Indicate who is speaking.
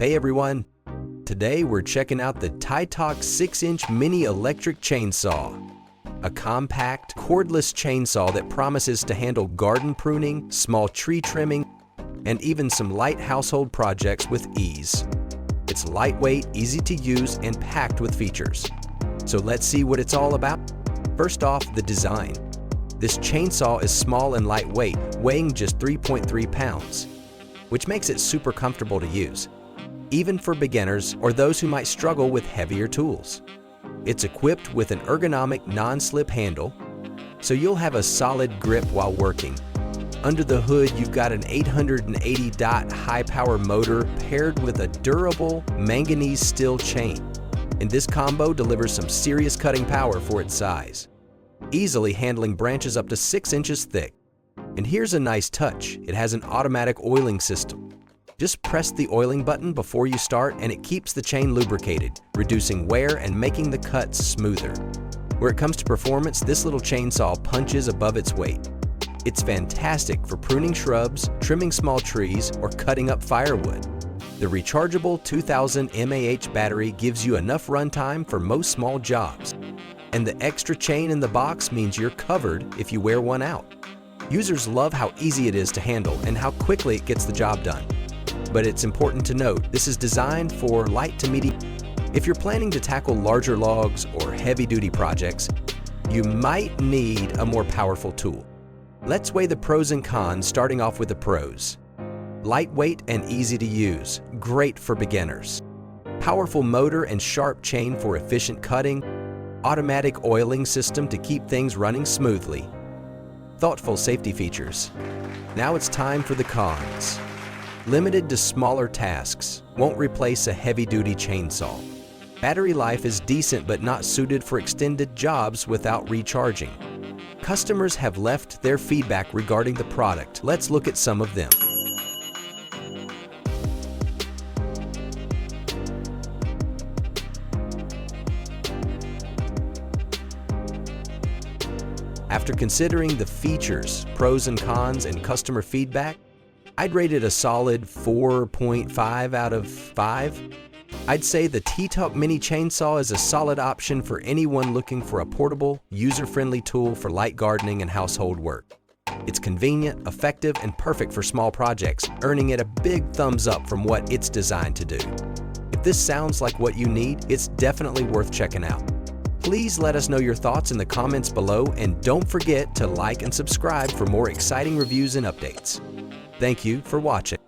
Speaker 1: Hey everyone! Today we're checking out the Tietoc 6-inch mini electric chainsaw, a compact, cordless chainsaw that promises to handle garden pruning, small tree trimming, and even some light household projects with ease. It's lightweight, easy to use, and packed with features. So let's see what it's all about. First off, the design. This chainsaw is small and lightweight, weighing just 3.3 pounds, which makes it super comfortable to use, even for beginners or those who might struggle with heavier tools. It's equipped with an ergonomic non-slip handle, so you'll have a solid grip while working. Under the hood, you've got an 880-watt high-power motor paired with a durable manganese steel chain, and this combo delivers some serious cutting power for its size, easily handling branches up to 6 inches thick. And here's a nice touch. It has an automatic oiling system. Just press the oiling button before you start and it keeps the chain lubricated, reducing wear and making the cuts smoother. Where it comes to performance, this little chainsaw punches above its weight. It's fantastic for pruning shrubs, trimming small trees, or cutting up firewood. The rechargeable 2000 mAh battery gives you enough runtime for most small jobs. And the extra chain in the box means you're covered if you wear one out. Users love how easy it is to handle and how quickly it gets the job done. But it's important to note, this is designed for light to medium. If you're planning to tackle larger logs or heavy-duty projects, you might need a more powerful tool. Let's weigh the pros and cons, starting off with the pros. Lightweight and easy to use, great for beginners. Powerful motor and sharp chain for efficient cutting. Automatic oiling system to keep things running smoothly. Thoughtful safety features. Now it's time for the cons. Limited to smaller tasks, won't replace a heavy-duty chainsaw. Battery life is decent but not suited for extended jobs without recharging. Customers have left their feedback regarding the product. Let's look at some of them. After considering the features, pros and cons, and customer feedback, I'd rate it a solid 4.5 out of 5. I'd say the Tietoc Mini Chainsaw is a solid option for anyone looking for a portable, user-friendly tool for light gardening and household work. It's convenient, effective, and perfect for small projects, earning it a big thumbs up from what it's designed to do. If this sounds like what you need, it's definitely worth checking out. Please let us know your thoughts in the comments below, and don't forget to like and subscribe for more exciting reviews and updates. Thank you for watching.